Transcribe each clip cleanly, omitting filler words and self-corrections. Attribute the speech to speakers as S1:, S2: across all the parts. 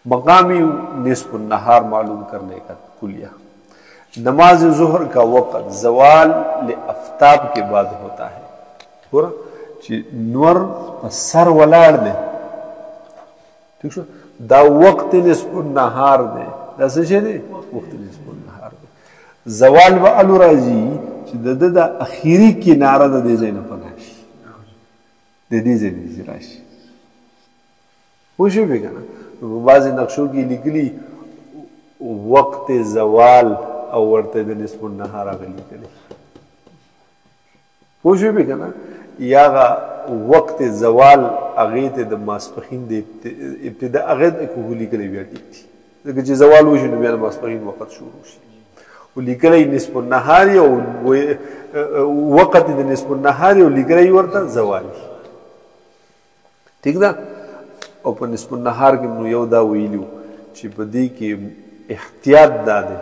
S1: मकामी निस्फ नहार मालूम करने का कुलिया। नमाज ज़ुहर का वक़्त ज़वाल आफ्ताब के बाद होता है। पूरा नूर सर वलाड़ दे ठीक है दा वक्त निस्फ नहार दे दस दे वक्त निस्फ नहार दे ज़वाल व अलु राजी दा आखिरी किनारा दे ज़ैन पनाशी दे दी ज़ैन राशि वशो भी कहना बाज़ी नक्शों की निकली वक्त ज़वाल और वर्ते दे निस्फ नहार अगली कली वशो भी कहना या वक्त ज़वाल अगेत द मास्पखीन दे इब्तिदा अगेत को लिखले बिया ठीक थी लेकिन जे ज़वाल वशो न बिया मास्पखीन वक्त शुरू शी वो लिखले निस्फ नहार या वक्त द निस्फ नहार या लिखले वर्ता ज़वाल ठीक ना और पर निस्फ नहार के नु यौदा वइलू ची बदी के एहतियात दादे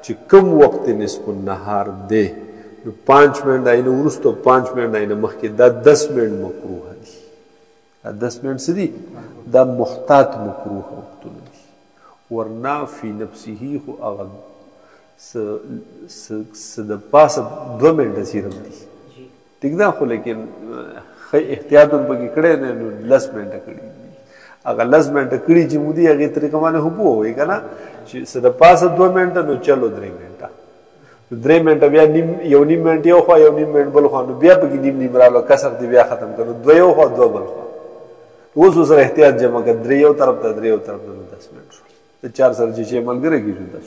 S1: ची कम वक्त निस्फ नहार दे 5 मिनट आइने उरुस्तो 5 मिनट आइने मखके दा 10 मिनट मकरूह दी दा 10 मिनट सदी दा मुहतात मकरूह वक्त दी वरना फी नफ्सिही खु अगद स द पास 2 मिनट सिरम दी ठीक ना खो लेकिन एहतियात उन बकी कड़े ने 10 मिनट कड़ी अगर 10 मिनट कड़ी ची मुदी अगे तरीका माने हुबो होएगा ना स द पास 2 मिनट नो चलो 3 मिनट 3 मिनट बिया निम मिनट यो खो निम मिनट बल खो बिया बगी निम रालो कसर दी बिया खत्म करो दो यो खो दो बल खो वो सर एहतियात जमा कर द्रियो तरफ 10 मिनट तो 4 सर जी अमल करेगी जो 10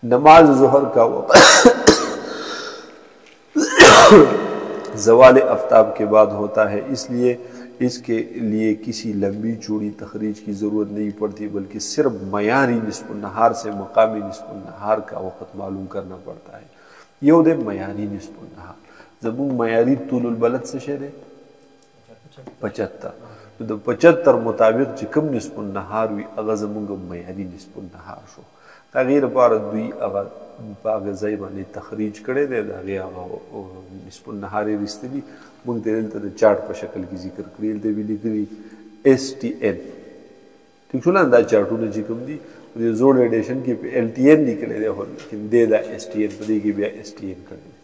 S1: नमाज ज़ुहर का वक़्त ज़वाल आफ्ताब के बाद होता है, इसलिए इसके लिए किसी लंबी चौड़ी तखरीज की ज़रूरत नहीं पड़ती, बल्कि सिर्फ मयारी निस्फ़ नहार से मकामी निस्फ़ नहार का वक़्त मालूम करना पड़ता है। ये उदे मयारी निस्फ़ नहार जब मयारी तुलुल बलद से शेरे 75 तो 75 मुताबिक जिकम निस्फ़ नहार हुई अगर जमुंग मयारी निस्फ़ नहार शो तगीर पार दुई अगर पाग ज़ैबानी तखरीज करे दे दागे निस्फ़ नहार रिश्तली मुंग तेल तो चार्ट पर शक्ल की जिक्र करील दे भी लिखरी STN ठीक सुना अंदाज चार्टू ने जिक्र दी ये जोड़ एडिशन की LTN निकले दे होल लेकिन दे दा STN पदी की भी STN करे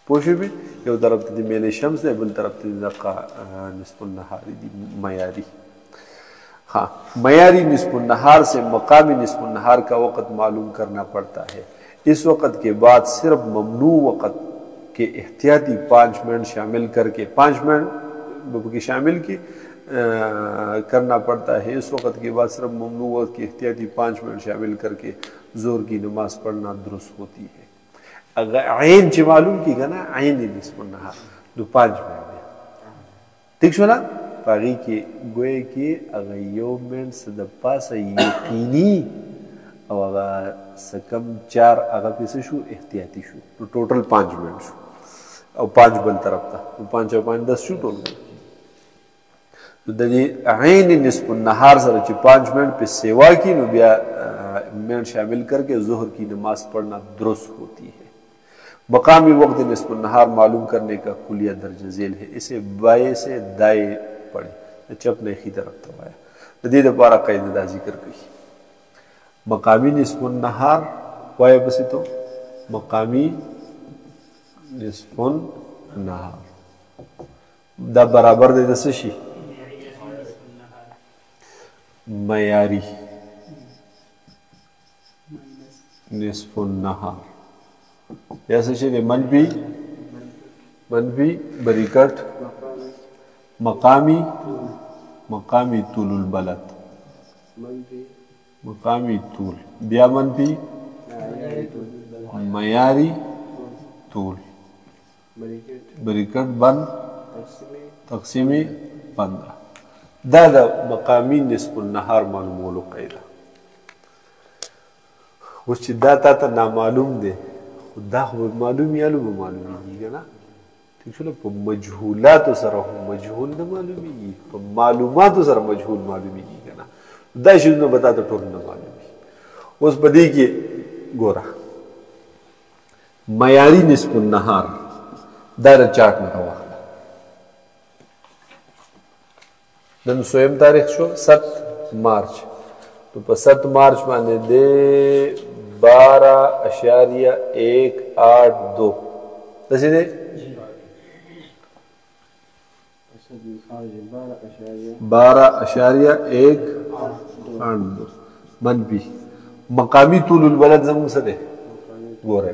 S1: पोशे भी ये तरफ ती मेले शम्स है बल तरफ ती दका निस्फ़ नहार दी मयारी। हाँ, मयारी निस्फ़ नहार से मकामी निस्फ़ नहार का वक़्त मालूम करना पड़ता है। इस वक़्त के बाद सिर्फ ममनू वक़्त के एहतियाती 5 मिनट शामिल करके 5 मिनट की शामिल की करना पड़ता है। इस वक़्त के बाद सिर्फ ममनू वक़्त के एहतियाती 5 मिनट शामिल करके ज़ोर की नमाज पढ़ना दुरुस्त होती है। अगर आइन ची मालूम की ना आइन निस्फ़ नहार तो 5 मिनट ठीक सुना पागी के गोए के अगर यो मिनट सदपा से यकीनी और अगर सकम 4 अगर पैसे शू एहतियाती शू तो टोटल 5 मिनट शू और 5 बल तरफ था तो 5 और 5 10 शू टोटल तो दे आइन निस्फ़ नहार सर 5 मिनट पे सेवा की नुबिया मिनट शामिल करके ज़ोहर की नमाज पढ़ना दुरुस्त होती है। मकामी वक्त निस्फ़ नहार मालूम करने का कुलिया दर्ज झेल है। इसे बाएं से दाएं पढ़े चपने की तरफ तवाया नदी दोबारा कायदा जिक्र कही। मकामी निस्फ़ नहार वाया बस तो मकामी निस्फ़ नहार दा बराबर दे दसशी मयारी निस्फ़ नहार ऐसे शेरे मनफी बरीकट मकामी तुलुल बलद मकामी तूल बिया मनफी मयारी तूल बरीकट बन तकसीमी 15 दादा मकामी निस्फ़ नहार मालूम वो लोग कैदा उस चिदाता तो नामालूम दे खुदा मालूम यालू मालूम ही ना ठीक है ना मजहूला तो सर मजहूल न मालूम ही मालूमा तो सर मजहूल मालूम ही है ना दाश ने बता तो टोर न मालूम उस बदी के गोरा मयारी निस्फ़ नहार दार चार्ट में हवा नन स्वयं तारीख शो 7 مارچ نو په 7 مارچ باندې دی 12.182 داسې دی 12.182 منفي مقامی طول البلد زموږ څه دی ګورئ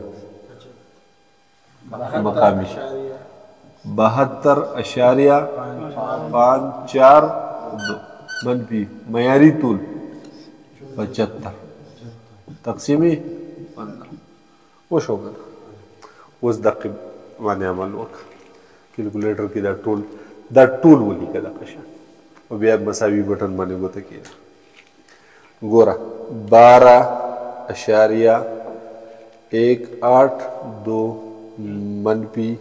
S1: مقامی 72.542 منفي معیاري طول 75 تقسیمي 15 وشو کنه اوس دقیق باندې عمل وکړه کیلکولیټر کې دا ټول ولیکه دا قشان او بیا مساوي بټن باندې ګوته کېده ګوره 12.182 منفي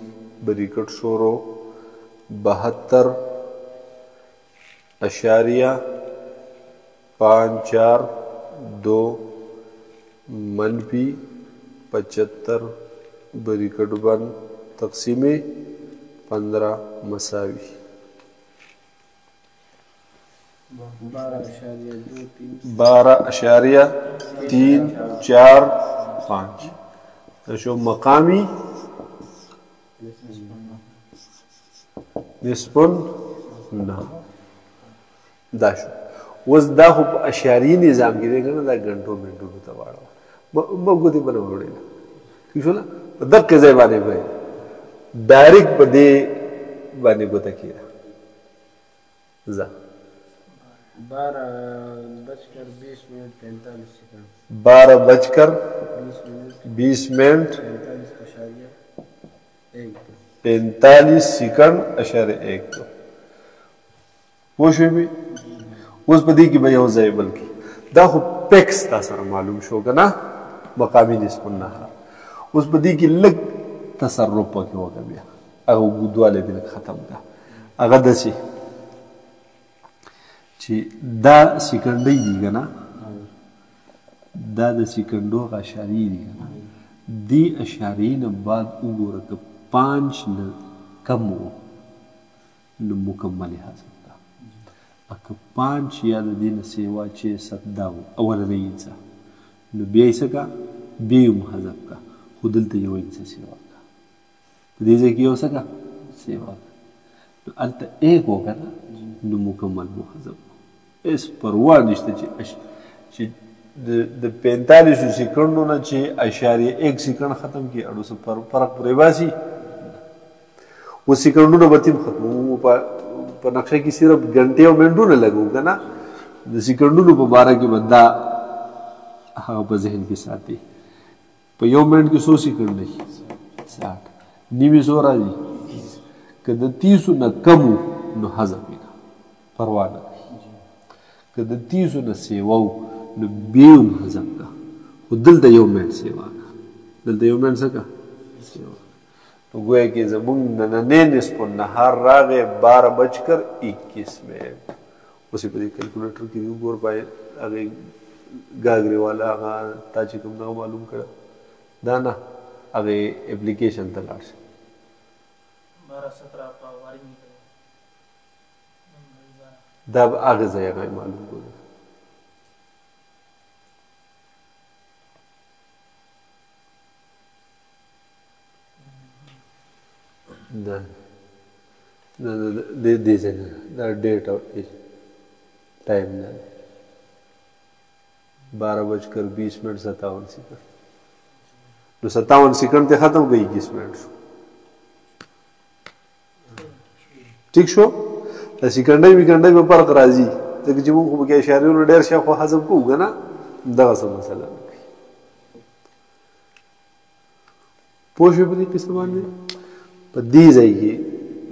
S1: بریکټ شورو 72.542 منفي 75 بریکٹ بند تقسیمی 15 مساوی 12.345 شو مقامی نسبن نه دا شو اوس دا خو په اشعاري نظام کې دی که نه دا ګنټو منټونو ته واړوه ما ګوتې به نه وړېده ٹھیک شو نه په دقې ځای باندې به ډایرکټ په دې باندې ګوته کېده ځه 12:20 منٹ 45 سیکنड اشاره 1 پوه شوې مې اوس په دې کې به یو ځای بلکې دا خو پیکس تا سره معلوم شو که نه مقامي نصف النهار اوس په دې کې لږ تصرف پکې وکړه بیا هغه اوږدوالی دې لږ ختم کړه هغه داسې چې دا سیکنډۍ دي که نه دا د سیکنډو هغه اشارې دي که نه دې اشارې نه بعد وګوره که 5 نه کم و نو مکمل حاصل ده اکه 5 یا د دې نه سیوا چې 17 و اولنی انسا نو بیا یې څه کړه بیا یې محذف کړه خو دلته یو انسا سیوا کړه په دې ځای کې یو څه کړه سیوا کړه نو هلته 1 وکړه نو مکمل محذف هېڅ پروا نشته چې د 45 سیکنډو نه چې اشاریه 1 سیکنډ ختم کړي اړو څه فرق پرې باسي و سیکنډونه به تیم ختموو په نقشه کې صرف ګنټې او منټونه لګو که نه د سیکنډونو په باره کې به دا هغه په ذهن کې ساتي په یو منټ کې 100 سیکنډ دی 60 نیمې څو راځي که د 30 نه کم نو حذف یې کړه پروا نه کوي که د 30 نه سیوا نو بیا هم حذف کړه خو دلته یو منټ سیوا کړه دلته یو منټ څه کړه سیوا نو گویا کہ زمون نننے نصف النہار راغے 12:21 منٹ اسی پر کیلکولیٹر کی گور پائے آگے گاگرے والا آگا تاچی کم نہ معلوم کرا دانا آگے اپلیکیشن تلاش
S2: 12:17 واری نہیں کرے
S1: دب آگے زیادہ معلوم کرا دا دې څنګه دا ډیټ او ټایم نه 12:20 منٹ 57 سیکنڈ نو 57 سیکنڈ ته ختم گئی 21 منٹ شو ٹھیک شو د سیکنډۍ ویکنډۍ په فرق راځي ځکه چې موږ خو پکې اشاریونه ډېر شاوخوا حذف کوو که نه دغه څه مسله نه کوي پوه شوې په دې قصه باندې په دې ځای کې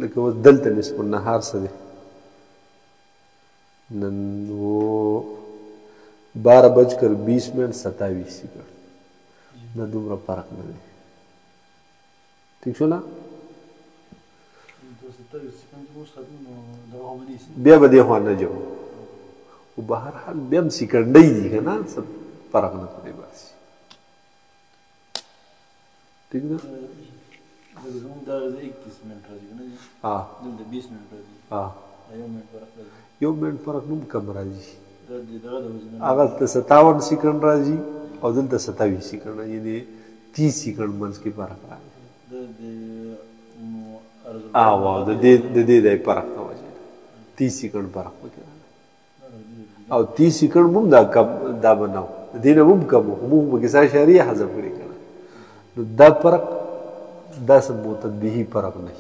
S1: لکه اوس دلته نصف النهار څه دی نن و 12:20 منٹ 27 سیکنډ نه دومره فرق نه دی ٹھیک شو نه بیا به دې خوا نه ځو خو به هر حال بیا هم سیکنډۍ دي که نه څه فرق نه پرې باسي ٹھیک ده یو منټ فرق نوم کم راځي هغه ته 57 سیکنډ راځي او دلته 27 سیکنډ یعنی 30 سیکنډ منځ کې فرق راغلی د دې د فرق ته وجه 30 سیکنډ فرق پکې او 30 سیکنډ هم دا بناو د دې نه هم کم موږ به کیسه اشاریه حذف کړی کنه نو دا فرق دا سم متنبهي فرق نه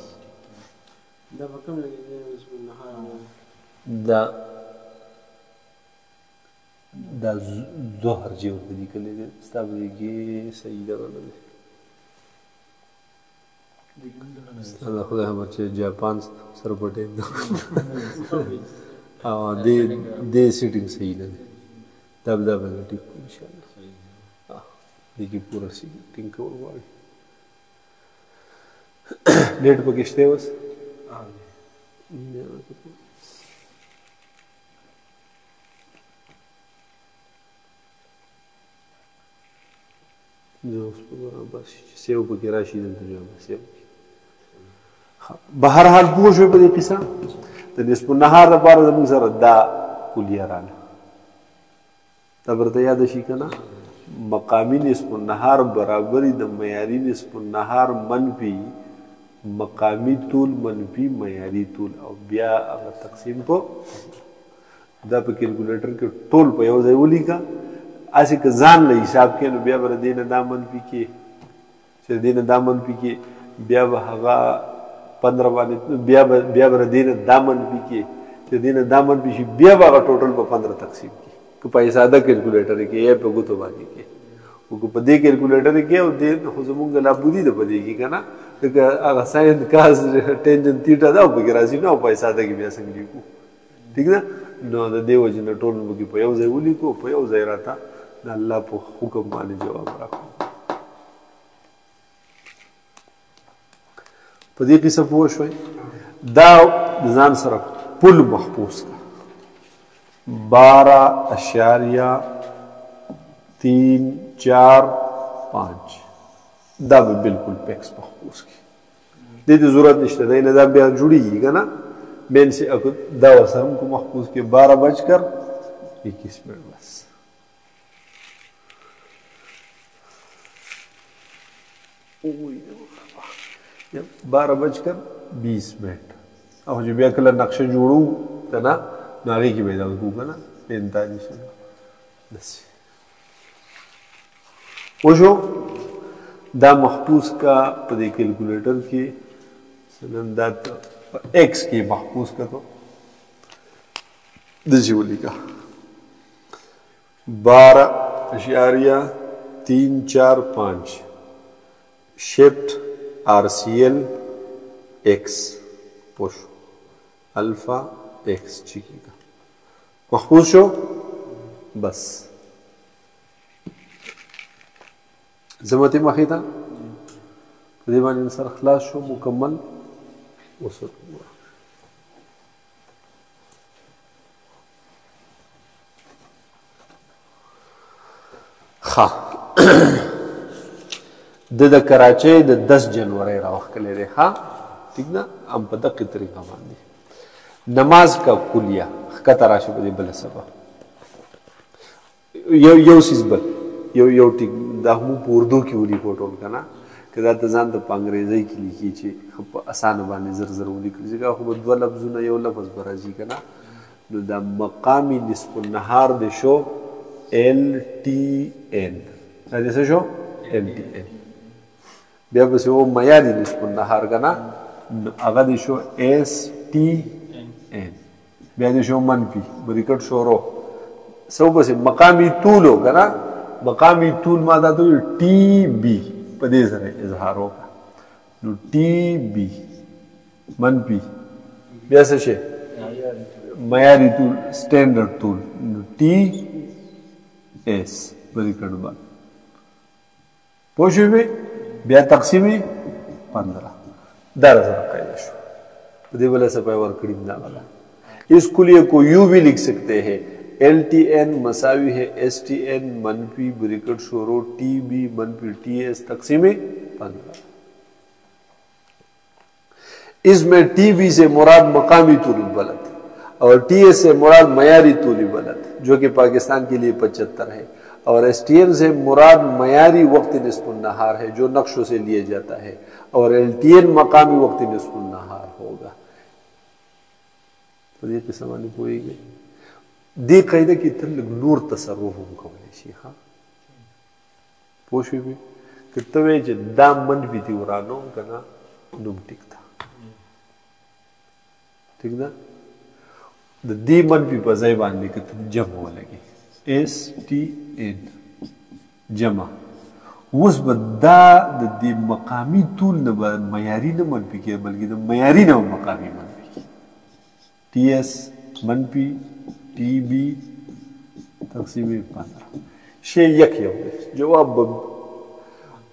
S2: دا به کوم لګي
S1: دا ظهر چې ورته لیکلی دی ستا به کې صحیح دغه نه دی ستا د خدای خبر چې جاپان سره په ټیم او دې سیټینګ صحیح نه دی دا به ټیک کړو انشاءالله دې کې پوره سیټینګ کول غواړي نیټ پکې شته اوس زه اوس په بس چې سیو پکې راشي دلته جواب سیو بهرحال پوه شوې په دې قصه د نصف النهار دپاره زموږ سره دا کلیه راغله دا برته یاده شي که نه مقامي نصف النهار برابري د معیاري نصف النهار منفي مقامي طول منفي معیاري طول او بیا هغه تقسیم په دا په کیلکولیټر کې ټول په یو ځای ولیکه اسی که ځان له حساب کې نو بیا به د دې نه دا منفي کې چې د دې نه دا منفي کې بیا به هغه 15 باندې بیا به د دې نه دا منفي کې چې د دې نه دا منفي شي بیا به هغه ټوټل په 15 تقسیم کې که په ساده کیلکولیټر کې یا په ګوتو باندې کې او که په دې کیلکولیټر کې او دې خو زمونږ لا بودی د په دې کې که نه لکه هغه ساین کاس ټینجن تیټا دا او پکې راځي نه او په ساده کې بیا څنګه لیکو ټیک ده نو د دې وجې نه ټول موږ په یو ځای ولیکو په یو ځای راته د الله په حکم باندې جواب راکړو په دې قصه پوه شوئ دا د ځان سره پل محفوظ کا 12.345 دا به بالکل پیکس محفوظ کی دې ته ضرورت نشته دی نه دا بیا جوړیږي که نه مین سے دا ورسره هم کو محفوظ کې 12:21 بس 12:20 او چې بیا کله نقشه جوړو که نه نو هغې کې به یې دغه کوو که نه 45 داسې وشو دا محفوظ کا په دې کیلکولیټر کې مثلا دا په ایکس کې محفوظ کا تو داسې ولیکه 12.345 شفٹ RCL X پوش الفا X چیکی کا محفوظ شو بس زمت مخی تا دیوان انسان خلاص شو مکمل وصول خواه د کراچۍ د 10 جنوري راوښکلی دی ښه ټیک ده هم په دقې طریقه باندې نماز کا کلیه ښکته راشي په دې بله سبا یو څیز بل یو ټیک دا هم په اردو کې ولیکو ټول که نه که دا ته ځان ته په انګریزۍ کې لیکي چې په اسانه باندې زر زر ولیکل ځکه خو به 2 لفظونه یو لفظ به راځي که نه نو دا مقامي نصف النهار دی شو LTN دا دې څه شو LTN بیا پسې و معیاري نصف النهار که نه هغه دې شو STN بیا دې شو منفي بریکټ شو رو څه وپسې مقامي طول و که نه مقامي طول ما دا ته وایي TB په دې سره اظهار وکړه نو TB منفي بیا څه شی معیاري طول سټینډرډ طول نو TS بریکټ باندې پوه شوې بیا تقسیمی 15 دا سره قاعده شو په دې بله صفحه ورکړي دا والا اس کلیے کو یوں بھی لکھ سکتے ہیں LTN مساوی ہے STN منفی بریکٹ شورو TB منفی TS تقسیمی 15 اس میں TB سے مراد مقامی طول البلد और TS से मुराद मयारी तूली बलद जो कि पाकिस्तान के लिए 75 है, और STM से मुराद मयारी वक्त निस्फुन नहार है जो नक्शों से लिए जाता है, और LTN मकामी वक्त निस्फुन नहार होगा। तो ये किस्म नहीं पोएगी दी कायदे की तल नूर तसर्रुफ हम कवले शी। हाँ पोशी भी कितवे जे दाम मन भी थी उरानो कना नुम टिक था ठीक ना द दी मन भी बजाय बांधने के जमा लगे STN जमा उस बदा द दी मकामी तूल न मयारी न मन भी के बल्कि द मयारी न मकामी मन भी TS मन भी TB तकसीम 15 शे यक यौ जवाब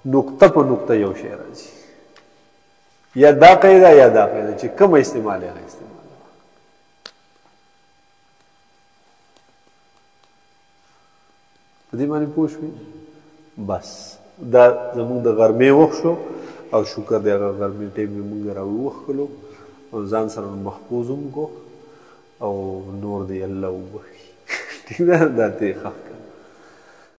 S1: नुक्ता पर नुक्ता यौ शे राजी या दा कायदा ची कम इस्तेमाल है इस्तेमाल पदी मानी पूछ हुई बस दा जमुंग दा गर्मी वक्त शो और शुक्र दे अगर गर्मी टाइम में मुंगे रावी वक्त लो और जान सर महफूज को और नूर दे अल्लाह ठीक है दाते खा